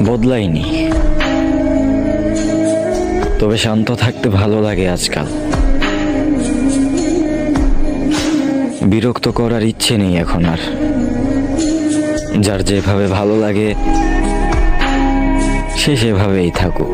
বদলাইনি, তবে শান্ত থাকতে ভালো লাগে আজকাল। বিরক্ত করার ইচ্ছে নেই এখন আর। যার যেভাবে ভালো লাগে সে সেভাবেই থাকুক।